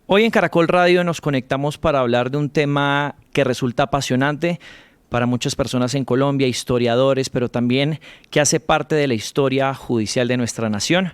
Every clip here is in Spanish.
Hoy en Caracol Radio nos conectamos para hablar de un tema que resulta apasionante para muchas personas en Colombia, historiadores, pero también que hace parte de la historia judicial de nuestra nación.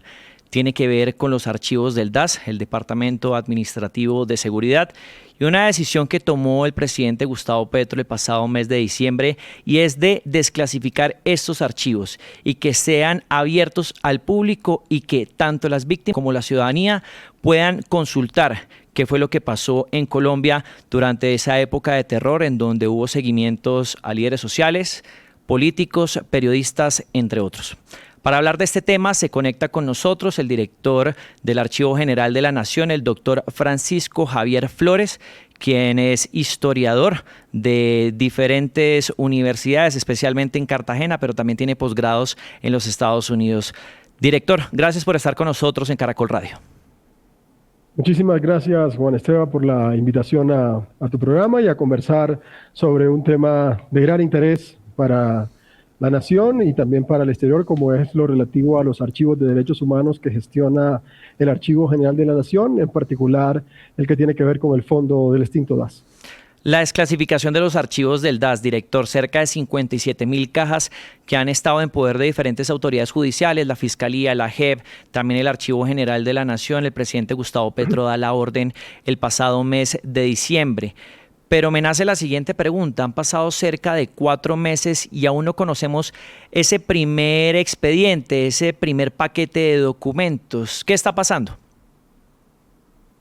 Tiene que ver con los archivos del DAS, el Departamento Administrativo de Seguridad, y una decisión que tomó el presidente Gustavo Petro el pasado mes de diciembre, y es de desclasificar estos archivos y que sean abiertos al público y que tanto las víctimas como la ciudadanía puedan consultar qué fue lo que pasó en Colombia durante esa época de terror en donde hubo seguimientos a líderes sociales, políticos, periodistas, entre otros. Para hablar de este tema se conecta con nosotros el director del Archivo General de la Nación, el doctor Francisco Javier Flores, quien es historiador de diferentes universidades, especialmente en Cartagena, pero también tiene posgrados en los Estados Unidos. Director, gracias por estar con nosotros en Caracol Radio. Muchísimas gracias, Juan Esteban, por la invitación a tu programa y a conversar sobre un tema de gran interés para la nación y también para el exterior, como es lo relativo a los archivos de derechos humanos que gestiona el Archivo General de la Nación, en particular el que tiene que ver con el fondo del extinto DAS. La desclasificación de los archivos del DAS, director, cerca de 57.000 cajas que han estado en poder de diferentes autoridades judiciales, la Fiscalía, la JEP, también el Archivo General de la Nación. El presidente Gustavo Petro da la orden el pasado mes de diciembre. Pero me nace la siguiente pregunta. Han pasado cerca de 4 meses y aún no conocemos ese primer expediente, ese primer paquete de documentos. ¿Qué está pasando?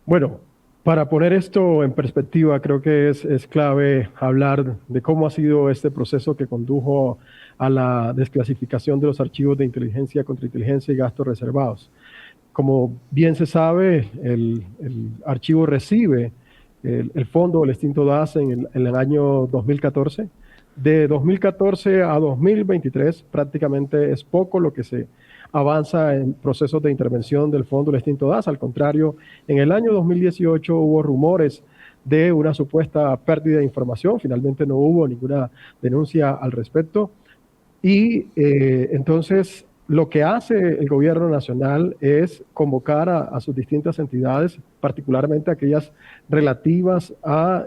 Bueno, para poner esto en perspectiva, creo que es clave hablar de cómo ha sido este proceso que condujo a la desclasificación de los archivos de inteligencia, contrainteligencia y gastos reservados. Como bien se sabe, el archivo recibe el fondo del extinto DAS en el año 2014. De 2014 a 2023 prácticamente es poco lo que se avanza en procesos de intervención del fondo del extinto DAS. Al contrario, en el año 2018 hubo rumores de una supuesta pérdida de información. Finalmente no hubo ninguna denuncia al respecto. Y entonces lo que hace el gobierno nacional es convocar a sus distintas entidades, particularmente aquellas relativas a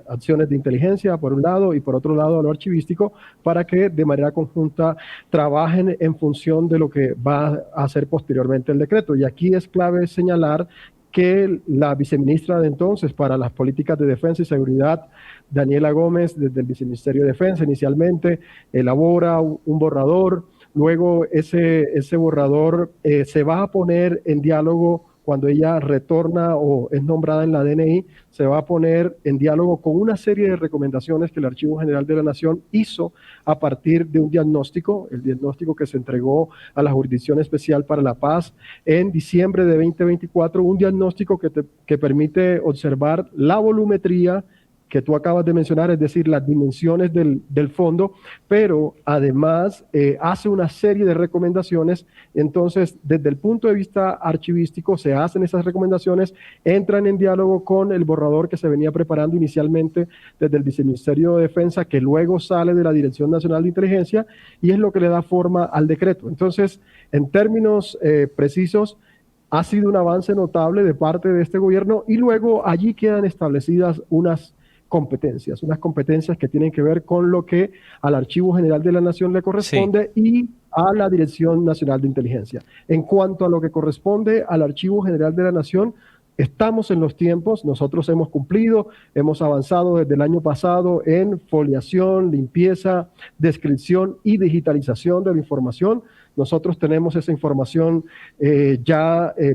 acciones de inteligencia, por un lado, y por otro lado a lo archivístico, para que de manera conjunta trabajen en función de lo que va a hacer posteriormente el decreto. Y aquí es clave señalar que la viceministra de entonces para las políticas de defensa y seguridad, Daniela Gómez, desde el Viceministerio de Defensa inicialmente, elabora un borrador. Luego ese borrador se va a poner en diálogo cuando ella retorna o es nombrada en la DNI, se va a poner en diálogo con una serie de recomendaciones que el Archivo General de la Nación hizo a partir de un diagnóstico, el diagnóstico que se entregó a la Jurisdicción Especial para la Paz en diciembre de 2024, un diagnóstico que permite observar la volumetría que tú acabas de mencionar, es decir, las dimensiones del fondo, pero además hace una serie de recomendaciones. Entonces, desde el punto de vista archivístico, se hacen esas recomendaciones, entran en diálogo con el borrador que se venía preparando inicialmente desde el Viceministerio de Defensa, que luego sale de la Dirección Nacional de Inteligencia, y es lo que le da forma al decreto. Entonces, en términos precisos, ha sido un avance notable de parte de este gobierno, y luego allí quedan establecidas unas competencias que tienen que ver con lo que al Archivo General de la Nación le corresponde, sí, y a la Dirección Nacional de Inteligencia. En cuanto a lo que corresponde al Archivo General de la Nación, estamos en los tiempos, nosotros hemos cumplido, hemos avanzado desde el año pasado en foliación, limpieza, descripción y digitalización de la información. Nosotros tenemos esa información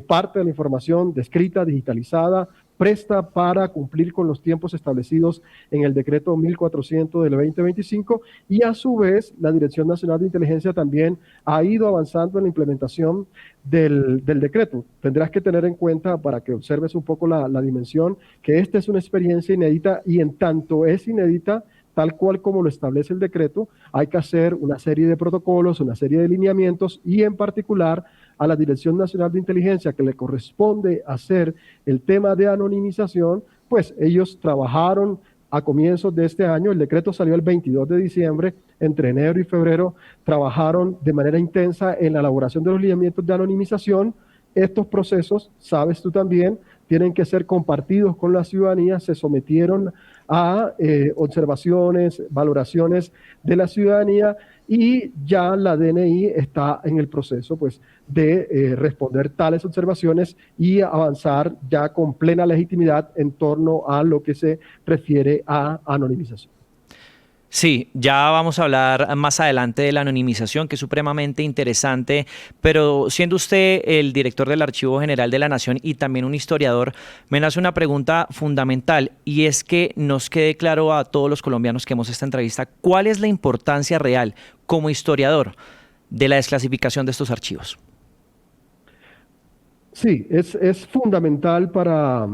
parte de la información descrita, digitalizada, presta para cumplir con los tiempos establecidos en el decreto 1400 del 2025, y a su vez la Dirección Nacional de Inteligencia también ha ido avanzando en la implementación del decreto. Tendrás que tener en cuenta, para que observes un poco la dimensión, que esta es una experiencia inédita, y en tanto es inédita, tal cual como lo establece el decreto, hay que hacer una serie de protocolos, una serie de lineamientos, y en particular a la Dirección Nacional de Inteligencia, que le corresponde hacer el tema de anonimización, pues ellos trabajaron a comienzos de este año. El decreto salió el 22 de diciembre, entre enero y febrero trabajaron de manera intensa en la elaboración de los lineamientos de anonimización. Estos procesos, sabes tú también, tienen que ser compartidos con la ciudadanía, se sometieron a observaciones, valoraciones de la ciudadanía, y ya la DNI está en el proceso pues, de responder tales observaciones y avanzar ya con plena legitimidad en torno a lo que se refiere a anonimización. Sí, ya vamos a hablar más adelante de la anonimización, que es supremamente interesante, pero siendo usted el director del Archivo General de la Nación y también un historiador, me nace una pregunta fundamental, y es que nos quede claro a todos los colombianos que hemos esta entrevista, ¿cuál es la importancia real como historiador de la desclasificación de estos archivos? Sí, es fundamental para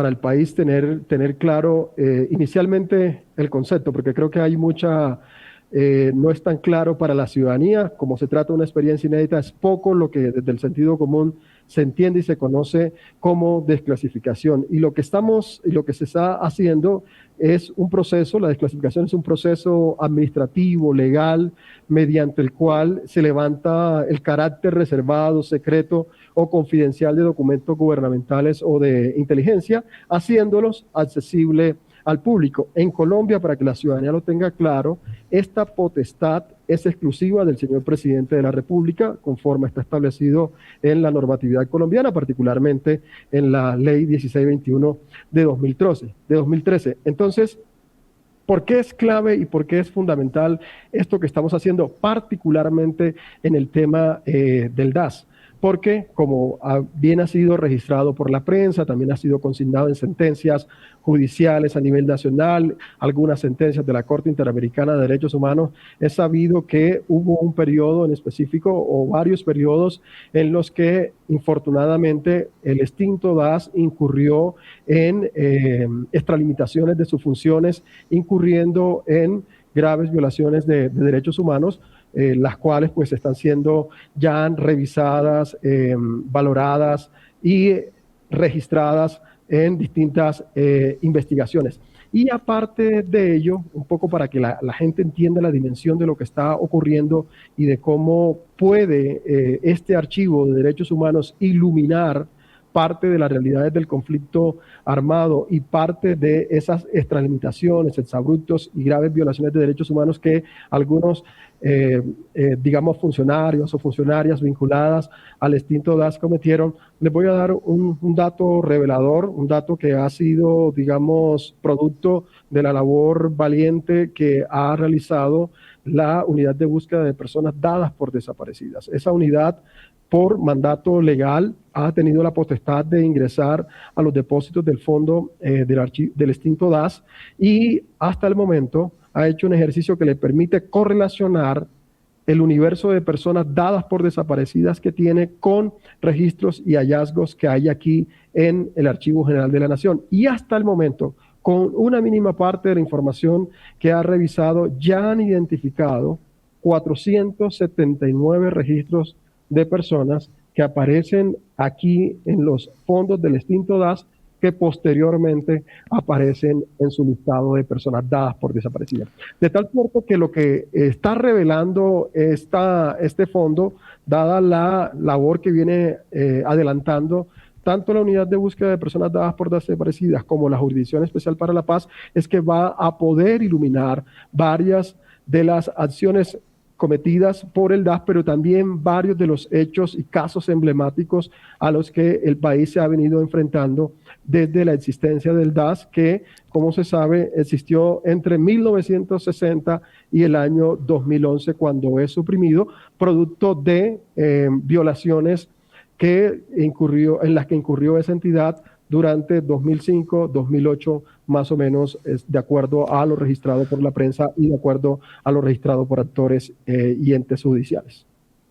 el país tener claro inicialmente el concepto, porque creo que hay no es tan claro para la ciudadanía. Como se trata de una experiencia inédita, es poco lo que desde el sentido común se entiende y se conoce como desclasificación. Y lo que se está haciendo es un proceso, la desclasificación es un proceso administrativo, legal, mediante el cual se levanta el carácter reservado, secreto o confidencial de documentos gubernamentales o de inteligencia, haciéndolos accesibles al público. En Colombia, para que la ciudadanía lo tenga claro, esta potestad es exclusiva del señor presidente de la República, conforme está establecido en la normatividad colombiana, particularmente en la ley 1621 de 2013. Entonces, ¿por qué es clave y por qué es fundamental esto que estamos haciendo, particularmente en el tema del DAS? Porque, como bien ha sido registrado por la prensa, también ha sido consignado en sentencias judiciales a nivel nacional, algunas sentencias de la Corte Interamericana de Derechos Humanos, es sabido que hubo un periodo en específico o varios periodos en los que, infortunadamente, el extinto DAS incurrió en extralimitaciones de sus funciones, incurriendo en graves violaciones de derechos humanos, las cuales pues están siendo ya revisadas, valoradas y registradas en distintas investigaciones. Y aparte de ello, un poco para que la gente entienda la dimensión de lo que está ocurriendo y de cómo puede este archivo de derechos humanos iluminar parte de las realidades del conflicto armado y parte de esas extralimitaciones, exabruptos y graves violaciones de derechos humanos que algunos, digamos, funcionarios o funcionarias vinculadas al extinto DAS cometieron. Les voy a dar un dato revelador, un dato que ha sido, digamos, producto de la labor valiente que ha realizado la unidad de búsqueda de personas dadas por desaparecidas. Esa unidad, por mandato legal, ha tenido la potestad de ingresar a los depósitos del fondo del extinto DAS, y hasta el momento ha hecho un ejercicio que le permite correlacionar el universo de personas dadas por desaparecidas que tiene con registros y hallazgos que hay aquí en el Archivo General de la Nación. Y hasta el momento, con una mínima parte de la información que ha revisado, ya han identificado 479 registros de personas que aparecen aquí en los fondos del extinto DAS, que posteriormente aparecen en su listado de personas dadas por desaparecidas. De tal suerte que lo que está revelando este fondo, dada la labor que viene adelantando tanto la unidad de búsqueda de personas dadas por desaparecidas como la Jurisdicción Especial para la Paz, es que va a poder iluminar varias de las acciones cometidas por el DAS, pero también varios de los hechos y casos emblemáticos a los que el país se ha venido enfrentando desde la existencia del DAS, que, como se sabe, existió entre 1960 y el año 2011, cuando es suprimido, producto de violaciones en las que incurrió esa entidad durante 2005, 2008, más o menos, de acuerdo a lo registrado por la prensa y de acuerdo a lo registrado por actores y entes judiciales.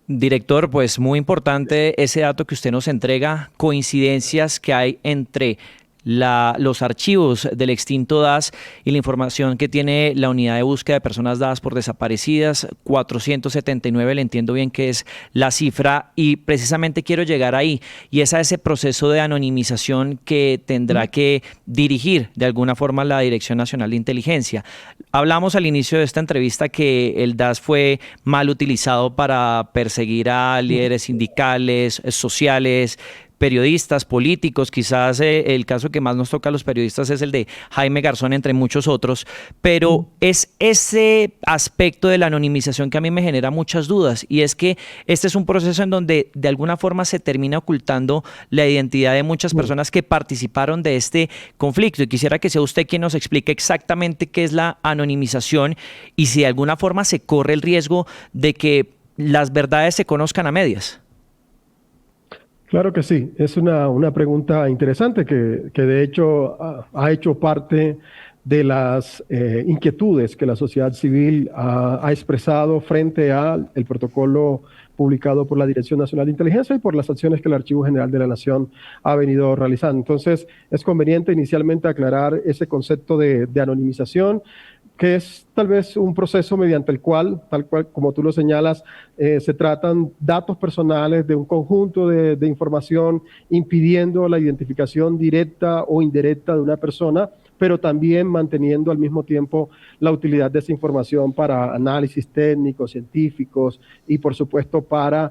Director, pues muy importante ese dato que usted nos entrega, coincidencias que hay entre los archivos del extinto DAS y la información que tiene la unidad de búsqueda de personas dadas por desaparecidas. 479, le entiendo bien que es la cifra, y precisamente quiero llegar ahí, y es a ese proceso de anonimización que tendrá que dirigir de alguna forma la Dirección Nacional de Inteligencia. Hablamos al inicio de esta entrevista que el DAS fue mal utilizado para perseguir a líderes sindicales, sociales, periodistas, políticos, quizás el caso que más nos toca a los periodistas es el de Jaime Garzón, entre muchos otros, pero es ese aspecto de la anonimización que a mí me genera muchas dudas, y es que este es un proceso en donde de alguna forma se termina ocultando la identidad de muchas personas que participaron de este conflicto, y quisiera que sea usted quien nos explique exactamente qué es la anonimización y si de alguna forma se corre el riesgo de que las verdades se conozcan a medias. Claro que sí, es una pregunta interesante que de hecho ha hecho parte de las inquietudes que la sociedad civil ha expresado frente al protocolo publicado por la Dirección Nacional de Inteligencia y por las acciones que el Archivo General de la Nación ha venido realizando. Entonces, es conveniente inicialmente aclarar ese concepto de anonimización, que es tal vez un proceso mediante el cual, tal cual como tú lo señalas, se tratan datos personales de un conjunto de información impidiendo la identificación directa o indirecta de una persona, pero también manteniendo al mismo tiempo la utilidad de esa información para análisis técnicos, científicos y por supuesto para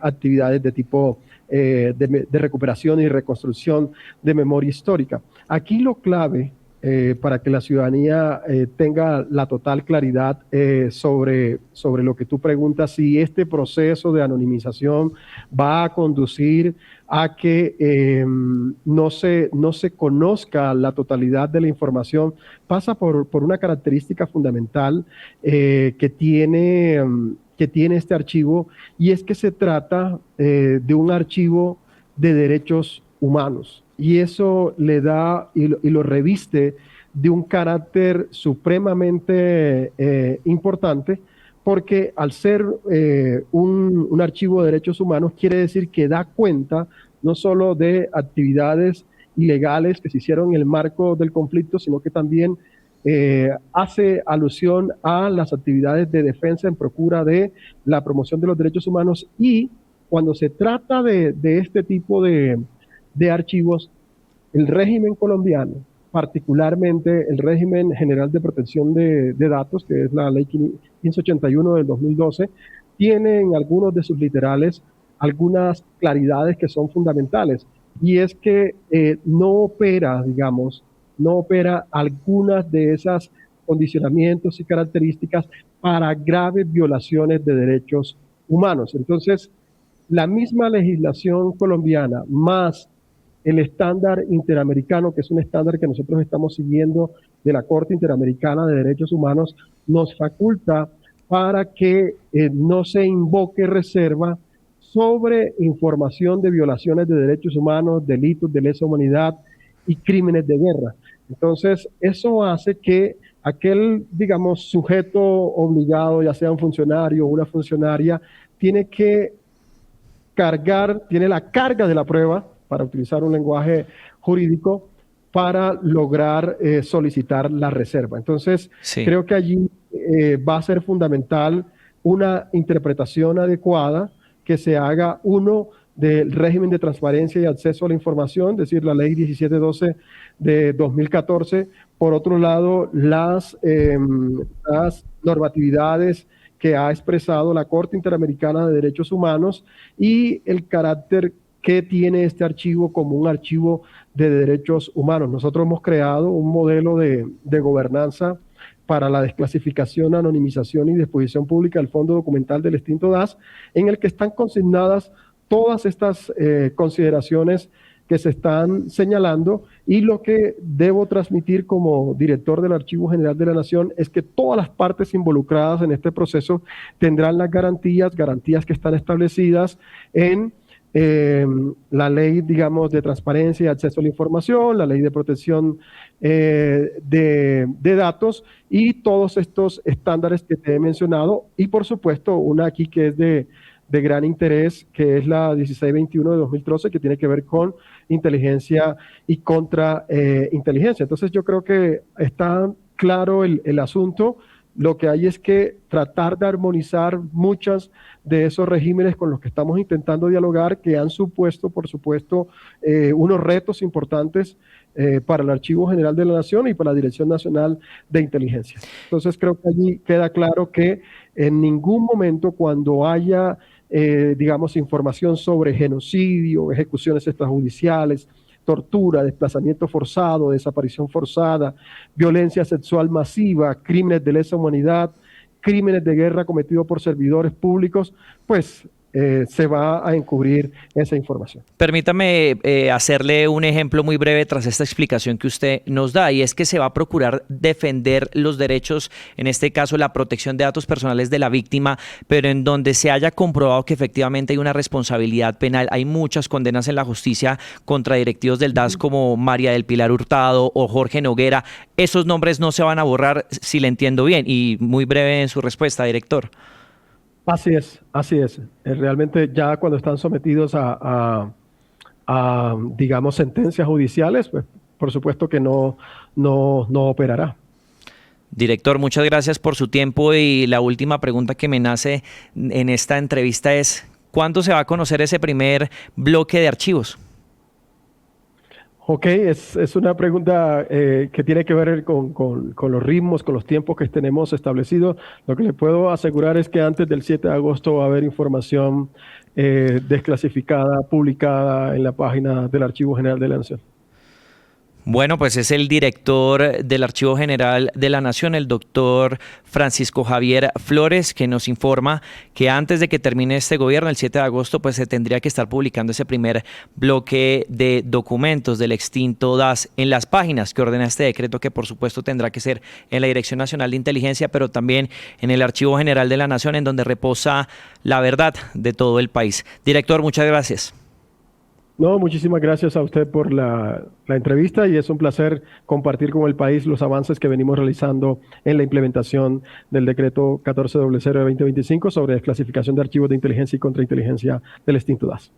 actividades de tipo de recuperación y reconstrucción de memoria histórica. Aquí lo clave para que la ciudadanía tenga la total claridad sobre lo que tú preguntas, si este proceso de anonimización va a conducir a que no se conozca la totalidad de la información, pasa por una característica fundamental que tiene este archivo, y es que se trata de un archivo de derechos humanos. Y eso le da y lo reviste de un carácter supremamente importante, porque al ser un archivo de derechos humanos quiere decir que da cuenta no solo de actividades ilegales que se hicieron en el marco del conflicto, sino que también hace alusión a las actividades de defensa en procura de la promoción de los derechos humanos. Y cuando se trata de este tipo de archivos, el régimen colombiano, particularmente el régimen general de protección de datos, que es la ley 1581 del 2012, tiene en algunos de sus literales algunas claridades que son fundamentales, y es que no opera algunas de esas condicionamientos y características para graves violaciones de derechos humanos. Entonces, la misma legislación colombiana más el estándar interamericano, que es un estándar que nosotros estamos siguiendo de la Corte Interamericana de Derechos Humanos, nos faculta para que no se invoque reserva sobre información de violaciones de derechos humanos, delitos de lesa humanidad y crímenes de guerra. Entonces, eso hace que aquel, digamos, sujeto obligado, ya sea un funcionario o una funcionaria, tiene la carga de la prueba, para utilizar un lenguaje jurídico, para lograr solicitar la reserva. Entonces, creo que allí va a ser fundamental una interpretación adecuada que se haga, uno, del régimen de transparencia y acceso a la información, es decir, la ley 1712 de 2014. Por otro lado, las normatividades que ha expresado la Corte Interamericana de Derechos Humanos y el carácter que tiene este archivo como un archivo de derechos humanos. Nosotros hemos creado un modelo de gobernanza para la desclasificación, anonimización y disposición pública del Fondo Documental del extinto DAS, en el que están consignadas todas estas consideraciones que se están señalando, y lo que debo transmitir como director del Archivo General de la Nación es que todas las partes involucradas en este proceso tendrán las garantías que están establecidas en la ley, digamos, de transparencia y acceso a la información, la ley de protección de datos y todos estos estándares que te he mencionado, y por supuesto una aquí que es de gran interés, que es la 1621 de 2013, que tiene que ver con inteligencia y contrainteligencia. Entonces yo creo que está claro el asunto. Lo que hay es que tratar de armonizar muchas de esos regímenes con los que estamos intentando dialogar, que han supuesto, por supuesto, unos retos importantes para el Archivo General de la Nación y para la Dirección Nacional de Inteligencia. Entonces creo que allí queda claro que en ningún momento, cuando haya digamos, información sobre genocidio, ejecuciones extrajudiciales, tortura, desplazamiento forzado, desaparición forzada, violencia sexual masiva, crímenes de lesa humanidad, crímenes de guerra cometidos por servidores públicos, pues se va a encubrir esa información. Permítame hacerle un ejemplo muy breve tras esta explicación que usted nos da, y es que se va a procurar defender los derechos, en este caso la protección de datos personales de la víctima, pero en donde se haya comprobado que efectivamente hay una responsabilidad penal. Hay muchas condenas en la justicia contra directivos del DAS como María del Pilar Hurtado o Jorge Noguera. Esos nombres no se van a borrar, si le entiendo bien, y muy breve en su respuesta, director. Así es, así es. Realmente ya cuando están sometidos digamos, sentencias judiciales, pues por supuesto que no operará. Director, muchas gracias por su tiempo, y la última pregunta que me nace en esta entrevista es: ¿cuándo se va a conocer ese primer bloque de archivos? Ok, es una pregunta que tiene que ver con los ritmos, con los tiempos que tenemos establecidos. Lo que le puedo asegurar es que antes del 7 de agosto va a haber información desclasificada, publicada en la página del Archivo General de la Nación. Bueno, pues es el director del Archivo General de la Nación, el doctor Francisco Javier Flores, que nos informa que antes de que termine este gobierno, el 7 de agosto, pues se tendría que estar publicando ese primer bloque de documentos del extinto DAS en las páginas que ordena este decreto, que por supuesto tendrá que ser en la Dirección Nacional de Inteligencia, pero también en el Archivo General de la Nación, en donde reposa la verdad de todo el país. Director, muchas gracias. No, muchísimas gracias a usted por la entrevista, y es un placer compartir con el país los avances que venimos realizando en la implementación del decreto 1400 de 2025 sobre desclasificación de archivos de inteligencia y contrainteligencia del extinto DAS.